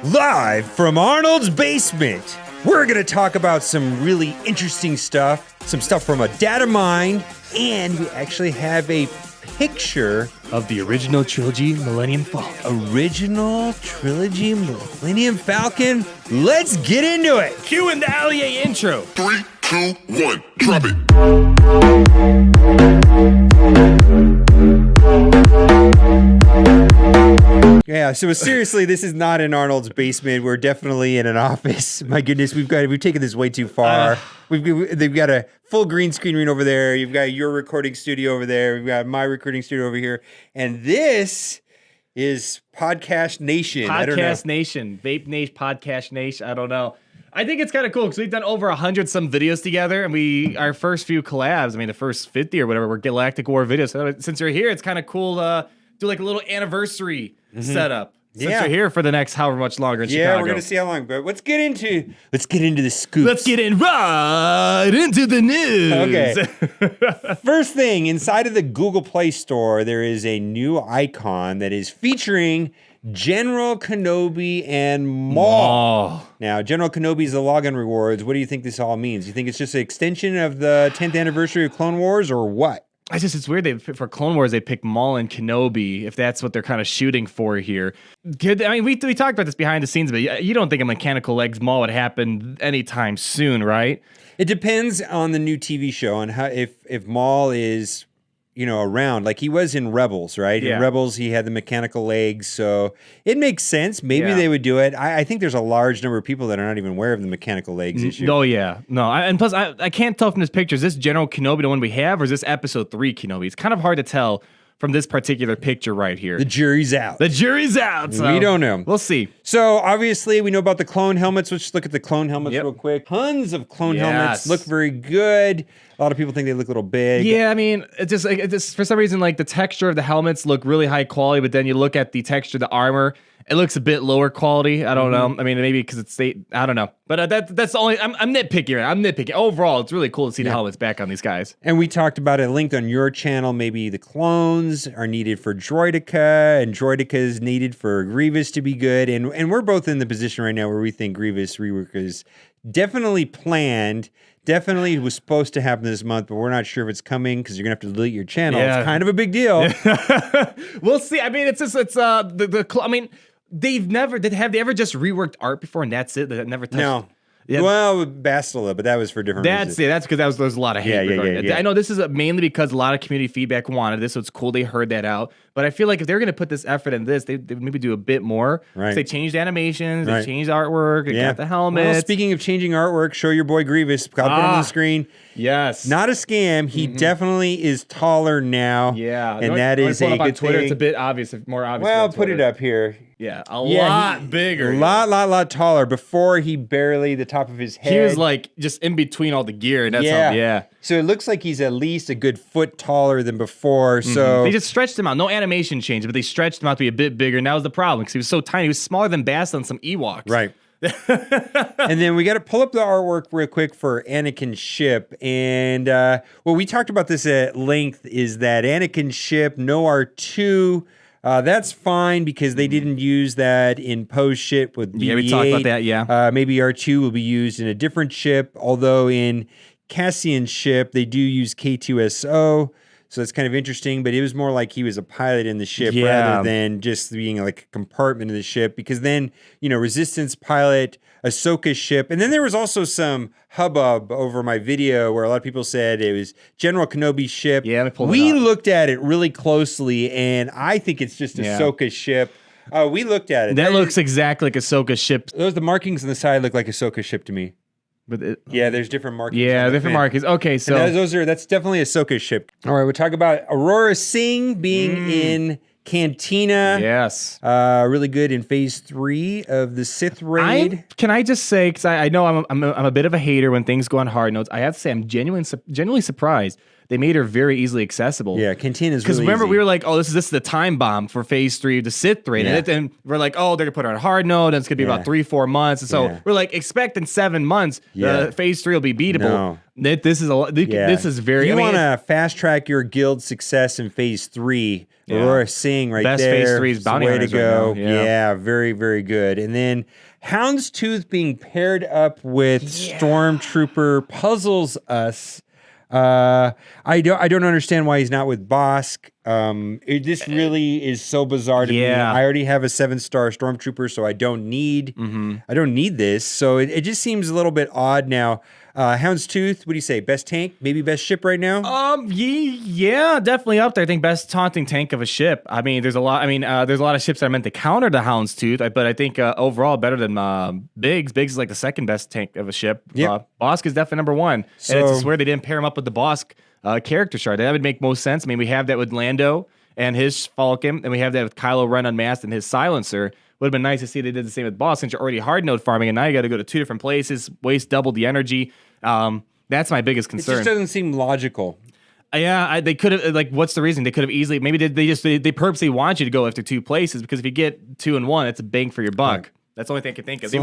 Live from Arnold's basement, we're going to talk about some really interesting stuff, some stuff from a data mine, and we actually have a picture of the original trilogy Millennium Falcon. Original trilogy Millennium Falcon? Let's get into it! Cue in the Allier intro. 3, 2, 1, drop it. Yeah, so seriously, this is not in Arnold's basement. We're definitely in an office. My goodness, we've taken this way too far. They've got a full green screen room over there. You've got your recording studio over there. We've got my recording studio over here. And this is Podcast Nation. Podcast Nation. Vape Nation, Podcast Nation. I don't know. I think it's kind of cool because we've done over 100 some videos together, and our first few collabs, the first 50 or whatever, were Galactic War videos. So since you're here, it's kind of cool to do like a little anniversary setup. Since you're here for the next however much longer in Chicago. Yeah, we're gonna see how long. But let's get into the scoops. Let's get right into the news. Okay. First thing, inside of the Google Play Store, there is a new icon that is featuring General Kenobi and Maul. Now, General Kenobi's the login rewards. What do you think this all means? You think it's just an extension of the 10th anniversary of Clone Wars, or what? It's weird. For Clone Wars, they pick Maul and Kenobi, if that's what they're kind of shooting for here. We talked about this behind the scenes, but you don't think a mechanical legs Maul would happen anytime soon, right? It depends on the new TV show, on how if Maul is, around, like he was in Rebels, right? Yeah. In Rebels, he had the mechanical legs, so it makes sense. Maybe they would do it. I think there's a large number of people that are not even aware of the mechanical legs issue. Oh, yeah. No, and plus, I can't tell from this picture, is this General Kenobi the one we have, or is this Episode 3 Kenobi? It's kind of hard to tell from this particular picture right here. The jury's out. So we don't know. We'll see. So, obviously, we know about the clone helmets. Let's just look at the clone helmets real quick. Tons of clone helmets. Look very good. A lot of people think they look a little big. Yeah, it just for some reason, like the texture of the helmets look really high quality, but then you look at the texture of the armor, it looks a bit lower quality. I don't know. Maybe because it's I don't know. But that's the only. I'm nitpicky. I'm nitpicky. Overall, it's really cool to see the helmets back on these guys. And we talked about it linked on your channel. Maybe the clones are needed for Droideka, and Droideka is needed for Grievous to be good. And we're both in the position right now where we think Grievous rework is definitely planned. Definitely was supposed to happen this month, but we're not sure if it's coming because you're gonna have to delete your channel. Yeah. It's kind of a big deal. We'll see. Have they ever just reworked art before and that's it? That never touched. No. Yeah. Well, Bastila, but that was for different reasons. That's because there was a lot of hate. Yeah. I know this is mainly because a lot of community feedback wanted this, so it's cool they heard that out. But I feel like if they're going to put this effort in this, they would maybe do a bit more. Right. They changed animations, they changed artwork, they got the helmet. Well, speaking of changing artwork, show your boy Grievous. I'll put him on the screen. Yes. Not a scam. He definitely is taller now. Yeah. And that is a good Twitter, thing. It's a bit obvious, more obvious. Well, put it up here. Yeah, a lot bigger. A lot taller. Before, he barely the top of his head. He was like just in between all the gear. And that's So it looks like he's at least a good foot taller than before. So they just stretched him out. No animation change, but they stretched him out to be a bit bigger. And that was the problem because he was so tiny. He was smaller than Bass on some Ewoks. Right. And then we got to pull up the artwork real quick for Anakin's ship. And we talked about this at length, is that Anakin's ship, no R2. That's fine because they didn't use that in Poe's ship with BB-8. Yeah, we talked about that, yeah. Maybe R2 will be used in a different ship, although in Cassian's ship, they do use K2SO. So that's kind of interesting, but it was more like he was a pilot in the ship rather than just being like a compartment of the ship, because then, Resistance pilot, Ahsoka's ship, and then there was also some hubbub over my video where a lot of people said it was General Kenobi's ship. Yeah, we looked at it really closely, and I think it's just Ahsoka's ship. We looked at it. That looks exactly like Ahsoka's ship. The markings on the side look like Ahsoka's ship to me. But there's different markings. Yeah, different markings. Okay, so that's definitely Ahsoka's ship. All right, we'll talk about Aurora Singh being in Cantina. Yes. Really good in Phase 3 of the Sith raid. Can I just say, because I know I'm a bit of a hater when things go on hard notes, I have to say I'm genuinely surprised. They made her very easily accessible. Yeah, Cantina is really Because remember, easy. we were like, this is the time bomb for Phase 3 of the Sith raid. Yeah. And we're like, they're going to put her on a hard note, and it's going to be about 3-4 months. And so we're like, expect in 7 months, Phase 3 will be beatable. No. This is very... You want to fast track your guild success in Phase 3, Aurora Singh right Best there. Phase 3's bounty way to hunters right go. now. Yeah. Very, very good. And then Houndstooth being paired up with Stormtrooper puzzles us. I don't understand why he's not with Bosk. This really is so bizarre to me. I already have a 7-star Stormtrooper, so I don't need this. So it just seems a little bit odd now. Houndstooth, what do you say? Best tank? Maybe best ship right now? Yeah, definitely up there. I think best taunting tank of a ship. I mean, there's a lot of ships that are meant to counter the Houndstooth, but I think overall better than Biggs. Biggs is like the second best tank of a ship. Yep. Bosk is definitely number one. So, and it's just weird they didn't pair him up with the Bosk character chart. That would make most sense. I mean, we have that with Lando and his Falcon, and we have that with Kylo Ren unmasked and his silencer. Would have been nice to see they did the same with Boss, since you're already hard node farming, and now you got to go to 2 different places, waste double the energy. That's my biggest concern. It just doesn't seem logical. They could have, like, what's the reason? They could have easily, maybe they purposely want you to go after 2 places, because if you get 2 and 1, it's a bang for your buck. Right. That's the only thing I can think of. They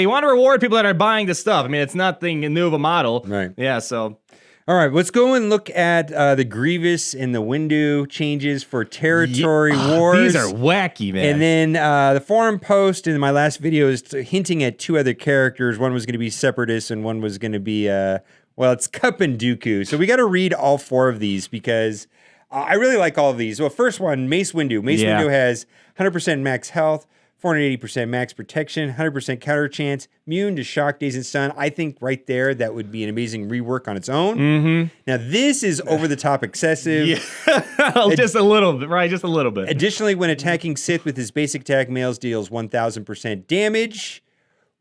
want to reward people that are buying the stuff. I mean, it's nothing new of a model. Right. Yeah, so... All right, let's go and look at the Grievous and the window changes for Territory Wars. These are wacky, man. And then the forum post in my last video is hinting at 2 other characters. One was going to be Separatist, and one was going to be, it's Cup and Dooku. So we got to read all 4 of these because I really like all of these. Well, first one, Mace Windu. Mace Windu has 100% max health, 480% max protection, 100% counter chance, immune to shock, daze, and stun. I think right there, that would be an amazing rework on its own. Mm-hmm. Now, this is over-the-top excessive. Yeah. Just a little bit, right? Just a little bit. Additionally, when attacking Sith with his basic attack, Mace deals 1,000% damage.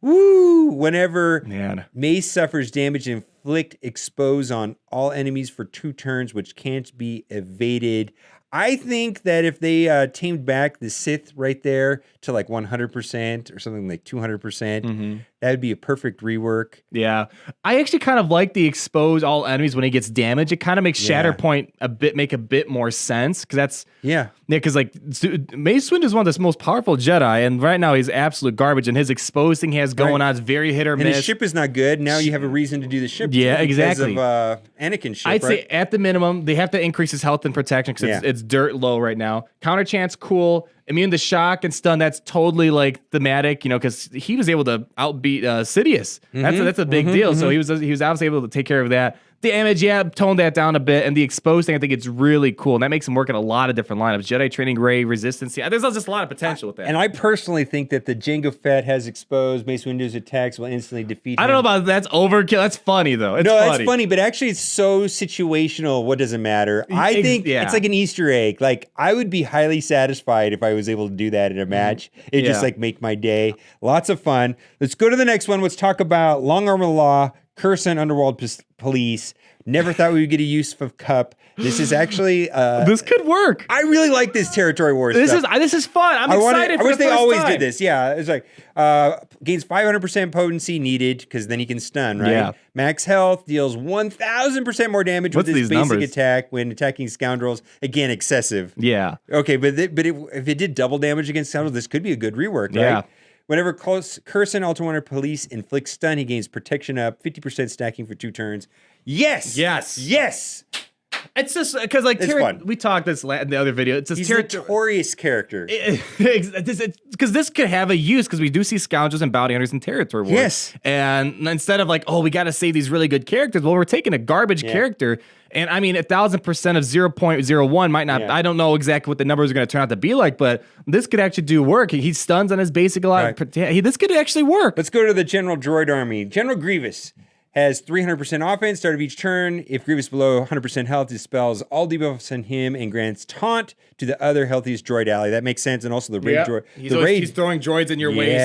Woo! Whenever Mace suffers damage, inflict expose on all enemies for 2 turns, which can't be evaded. I think that if they tamed back the Sith right there to like 100% or something like 200%, that would be a perfect rework. Yeah. I actually kind of like the expose all enemies when he gets damaged. It kind of makes Shatterpoint make a bit more sense, because that's... Yeah, because like Mace Windu is one of the most powerful Jedi, and right now he's absolute garbage, and his expose thing he has going on is very hit or miss. And his ship is not good. Now you have a reason to do the ship. Yeah, exactly. Because of Anakin's ship, I'd say at the minimum, they have to increase his health and protection, because it's dirt low right now. Counter chance, cool. Immune to shock and stun, that's totally like thematic, because he was able to outbeat Sidious. That's a big deal. So he was obviously able to take care of that. Damage, tone that down a bit, and the exposed thing, I think it's really cool, and that makes him work in a lot of different lineups. Jedi Training Ray, Resistance, there's just a lot of potential with that. And I personally think that the Jango Fett has exposed. Mace Windu's attacks will instantly defeat him. I don't know about that's overkill. That's funny, though. That's funny, but actually it's so situational, what does it matter? I think it's like an Easter egg. Like, I would be highly satisfied if I was able to do that in a match. It just like make my day. Lots of fun. Let's go to the next one. Let's talk about Long Arm of the Law, Coruscant Underworld Police. Never thought we would get a use of Cup. This is actually this could work. I really like this Territory Wars. This is fun. I'm excited. I wish they always did this. Yeah, it's like gains 500% potency needed, because then he can stun. Right. Yeah. Max health, deals 1,000% more damage with his basic attack when attacking scoundrels. Again, excessive. Yeah. Okay, but if it did double damage against scoundrels, this could be a good rework. Right? Yeah. Whenever Coruscant Ultra Police inflicts stun, he gains protection up, 50% stacking for 2 turns. Yes! It's just because, like, we talked this in the other video. It's He's a notorious character. Because this could have a use, because we do see scoundrels and bounty hunters in Territory Wars. Yes. And instead of like, we got to save these really good characters, well, we're taking a garbage character. And I mean, 1,000% of 0.01 might not. I don't know exactly what the numbers are going to turn out to be like, but this could actually do work. He stuns on his basic a lot. Right. This could actually work. Let's go to the General Droid Army. General Grievous has 300% offense, start of each turn. If Grievous below 100% health, dispels all debuffs on him and grants taunt to the other healthiest droid ally. That makes sense. And also the raid droid. He's throwing droids in your way,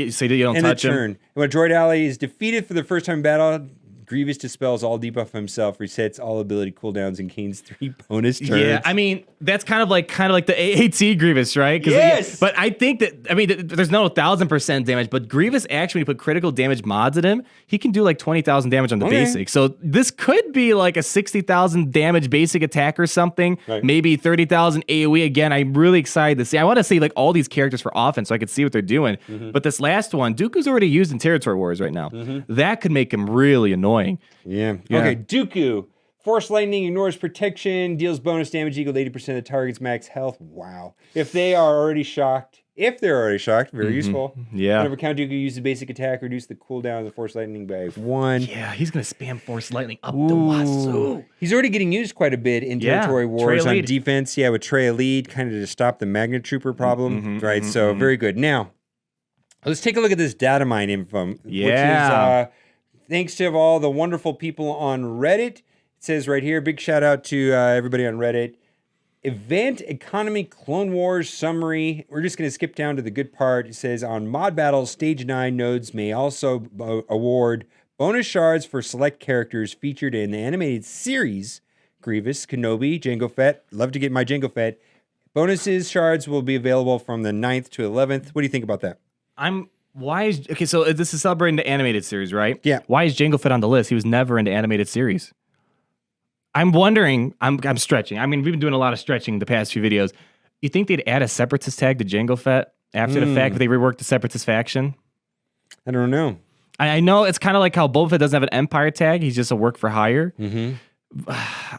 so you don't touch him. And when a droid ally is defeated for the first time in battle, Grievous dispels all debuff himself, resets all ability cooldowns, and gains 3 bonus turns. Yeah, I mean, that's kind of like the AAT Grievous, right? Yes! But I think that, there's no 1,000% damage, but Grievous actually, when you put critical damage mods at him, he can do like 20,000 damage on the basic. So this could be like a 60,000 damage basic attack or something, maybe 30,000 AoE. Again, I'm really excited to see. I want to see like all these characters for offense so I could see what they're doing. But this last one, Dooku's already used in Territory Wars right now. That could make him really annoying. Yeah. Okay, Dooku. Force lightning ignores protection, deals bonus damage equal to 80% of the target's max health. Wow. If they're already shocked, very useful. Yeah. Whenever counter, you can use the basic attack, reduce the cooldown of the Force lightning by 1. Yeah, he's gonna spam Force lightning up the wazoo. He's already getting used quite a bit in territory wars on defense. Yeah, with Trey lead, kind of to stop the Magnet Trooper problem, right? So very good. Now, let's take a look at this data mine info, which is thanks to all the wonderful people on Reddit. It says right here, big shout out to everybody on Reddit. Event Economy Clone Wars Summary. We're just going to skip down to the good part. It says, on mod battles, Stage 9 nodes may also award bonus shards for select characters featured in the animated series. Grievous, Kenobi, Jango Fett. Love to get my Jango Fett. Bonuses, shards will be available from the 9th to 11th. What do you think about that? So this is celebrating the animated series, right? Yeah. Why is Jango Fett on the list? He was never in the animated series. I'm wondering, I'm stretching. I mean, we've been doing a lot of stretching the past few videos. You think they'd add a Separatist tag to Jango Fett after the fact, if they reworked the Separatist faction? I don't know. I know it's kind of like how Boba Fett doesn't have an Empire tag. He's just a work for hire.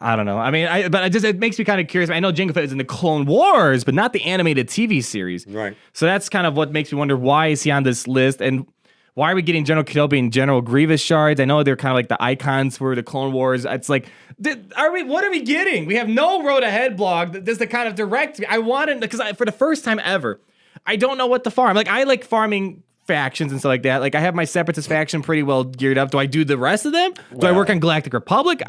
I don't know. I mean, it makes me kind of curious. I know Jango Fett is in the Clone Wars, but not the animated TV series. Right. So that's kind of what makes me wonder, why is he on this list? And why are we getting General Kenobi and General Grievous shards? I know they're kind of like the icons for the Clone Wars. It's like, what are we getting? We have no road ahead blog that does the kind of direct. I wanted, because for the first time ever, I don't know what to farm. Like, I like farming factions and stuff like that. Like, I have my Separatist faction pretty well geared up. Do I do the rest of them? Do I work on Galactic Republic?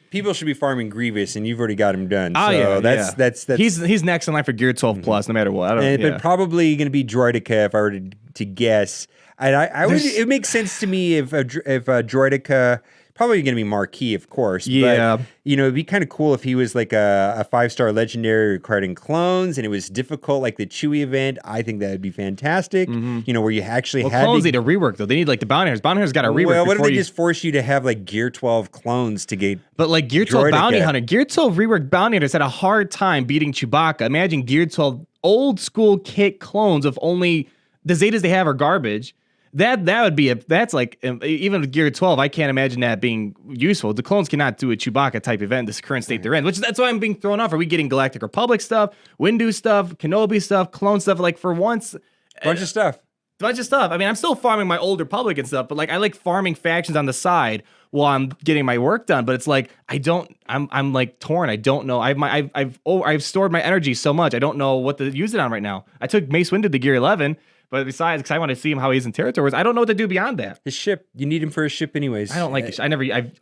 People should be farming Grievous, and you've already got him done. Oh, so yeah, that's he's next in line for Gear 12 plus, no matter what. But probably going to be Droideka if I were to guess. And I would. It makes sense to me if Droideka, probably going to be Marquis, of course. Yeah. But, it'd be kind of cool if he was like a 5-star legendary requiring clones, and it was difficult, like the Chewie event. I think that would be fantastic. Where you actually had clones need a rework though. They need like the bounty hunters. Bounty hunters got a rework. Well, what if they just force you to have like Gear 12 clones to get? But like Gear 12 bounty hunter, Gear 12 rework bounty hunters had a hard time beating Chewbacca. Imagine Gear 12 old school kit clones of only the Zetas they have are garbage. That would be that's like, even with Gear 12, I can't imagine that being useful. The clones cannot do a Chewbacca type event, this current state they're in, that's why I'm being thrown off. Are we getting Galactic Republic stuff, Windu stuff, Kenobi stuff, clone stuff? Like, for once, bunch of stuff. I mean, I'm still farming my Old Republic and stuff, but like, I like farming factions on the side while I'm getting my work done. But it's like, I'm like torn. I don't know. I've stored my energy so much. I don't know what to use it on right now. I took Mace Windu to Gear 11. But besides, because I want to see him how he's in territories, I don't know what to do beyond that. His ship, you need him for his ship anyways. I don't like his ship.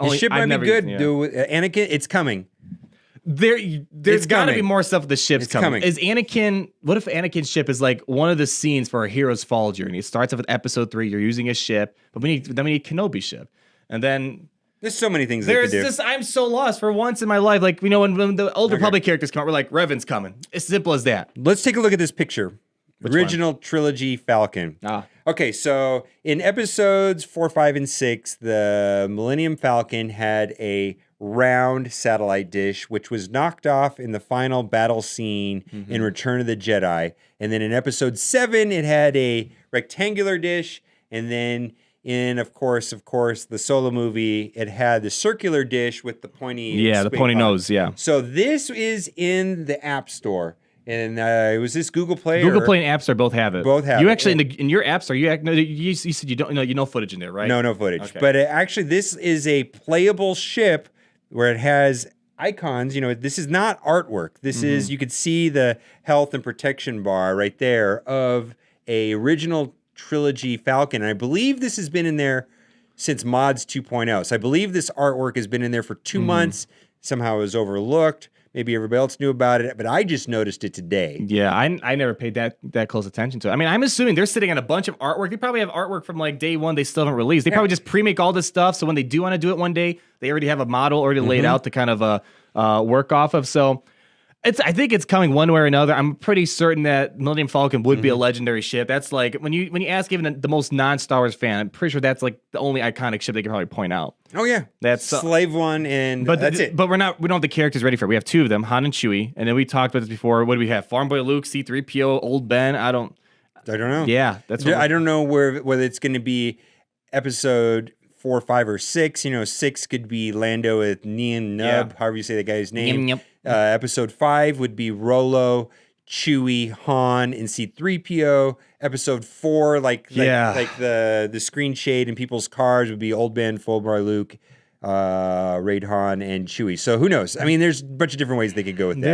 His ship might be good. Anakin, it's coming. There's got to be more stuff with the ships coming. Is Anakin? What if Anakin's ship is like one of the scenes for a hero's fall journey? It starts off with Episode 3. You're using a ship, but we need Kenobi's ship, and then. There's so many things they could do. I'm so lost for once in my life. Like, when the Old Republic characters come out, we're like, Revan's coming. It's simple as that. Let's take a look at this picture. Original trilogy Falcon. Okay, so in episodes 4, 5, and 6, the Millennium Falcon had a round satellite dish, which was knocked off in the final battle scene in Return of the Jedi. And then in episode 7, it had a rectangular dish. And then in, of course, the Solo movie, it had the circular dish with the pointy the pointy nose, So this is in the App Store. And was this Google Play? Google Play and App Store both have it. Both have you it. Actually, in your App Store, you said you don't know, no footage in there, right? No footage. Okay. But actually, this is a playable ship where it has icons. This is not artwork. This is, you could see the health and protection bar right there of a original trilogy Falcon. And I believe this has been in there since Mods 2.0. So I believe this artwork has been in there for 2 months. Somehow it was overlooked. Maybe everybody else knew about it, but I just noticed it today. Yeah, I never paid that close attention to it. I mean, I'm assuming they're sitting on a bunch of artwork. They probably have artwork from like day one they still haven't released. They probably just pre-make all this stuff, so when they do want to do it one day, they already have a model already laid out to kind of work off of. So I think it's coming one way or another. I'm pretty certain that Millennium Falcon would be a legendary ship. That's like, when you ask even the most non-Star Wars fan, I'm pretty sure that's like the only iconic ship they can probably point out. Oh yeah, that's Slave One, and that's it. But we don't have the characters ready for it. We have 2 of them, Han and Chewie, and then we talked about this before. What do we have? Farm Boy Luke, C-3PO, Old Ben. I don't know. Yeah, I don't know whether it's going to be episode 4, 5, or 6. 6 could be Lando with Nien Nub, however you say the guy's name. Yep. Episode 5 would be Rolo, Chewie, Han, and C-3PO. Episode 4, like the screen shade in people's cars would be Old Ben, Fulbright, Luke, Raid Han, and Chewie. So who knows? I mean, there's a bunch of different ways they could go with that.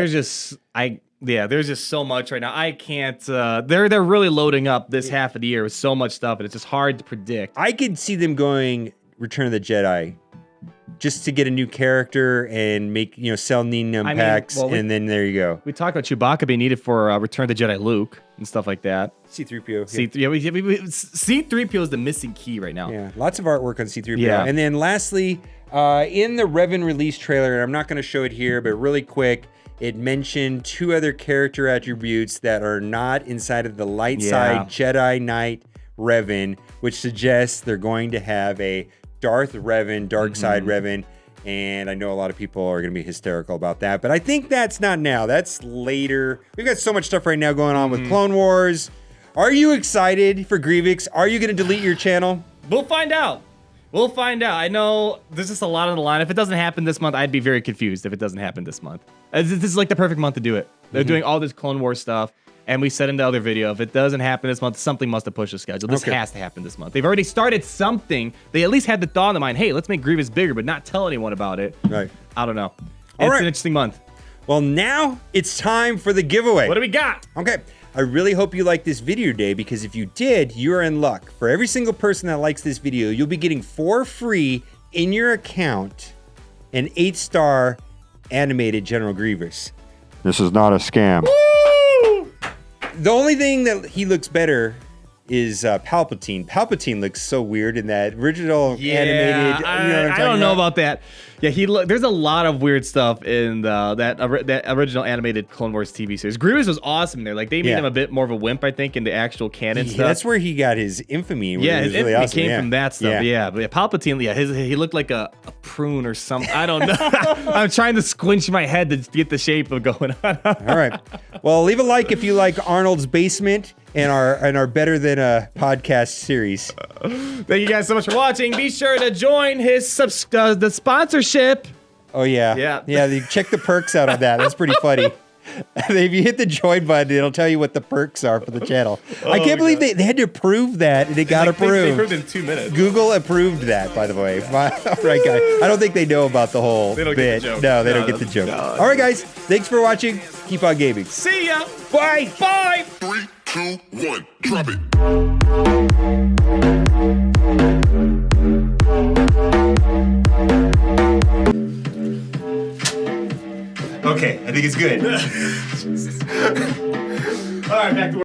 There's just so much right now. I can't. They're really loading up this half of the year with so much stuff, and it's just hard to predict. I could see them going Return of the Jedi, just to get a new character and make sell Nina packs, and then there you go. We talked about Chewbacca being needed for Return of the Jedi Luke and stuff like that. C-3PO. C-3PO is the missing key right now. Yeah, lots of artwork on C-3PO. Yeah. And then lastly, in the Revan release trailer, and I'm not going to show it here, but really quick, it mentioned 2 other character attributes that are not inside of the light side Jedi Knight Revan, which suggests they're going to have a Darth Revan, dark side Revan, and I know a lot of people are going to be hysterical about that, but I think that's not now. That's later. We've got so much stuff right now going on with Clone Wars. Are you excited for Grievous? Are you going to delete your channel? We'll find out. I know there's just a lot on the line. If it doesn't happen this month, I'd be very confused if it doesn't happen this month. This is like the perfect month to do it. They're doing all this Clone Wars stuff. And we said in the other video, if it doesn't happen this month, something must have pushed the schedule. This has to happen this month. They've already started something. They at least had the thought in their mind, hey, let's make Grievous bigger, but not tell anyone about it. Right. I don't know. It's an interesting month. Well, now it's time for the giveaway. What do we got? Okay. I really hope you liked this video today, because if you did, you're in luck. For every single person that likes this video, you'll be getting for free in your account an 8-star animated General Grievous. This is not a scam. Woo! The only thing that he looks better is Palpatine. Palpatine looks so weird in that original animated. I don't know about that. Yeah, there's a lot of weird stuff in that original animated Clone Wars TV series. Grievous was awesome there. Like, they made him a bit more of a wimp, I think, in the actual canon stuff. That's where he got his infamy. Yeah, his really infamy awesome. came from that stuff. Yeah, but Palpatine, he looked like a prune or something. I don't know. I'm trying to squinch my head to get the shape of going on. All right. Well, leave a like if you like Arnold's Basement and our Better Than a Podcast series. Thank you guys so much for watching. Be sure to join his the sponsorship. Oh yeah. Check the perks out on that. That's pretty funny. If you hit the join button, it'll tell you what the perks are for the channel. I can't believe they had to approve that, and it got approved. They approved in 2 minutes. Google approved that, by the way. All right, guys. I don't think they know about the whole bit. Get the joke. No, they don't get the joke. No. All right, guys. Thanks for watching. Keep on gaming. See ya. Bye. Bye. 3, 2, 1, drop it. Okay, I think it's good. All right, back to work.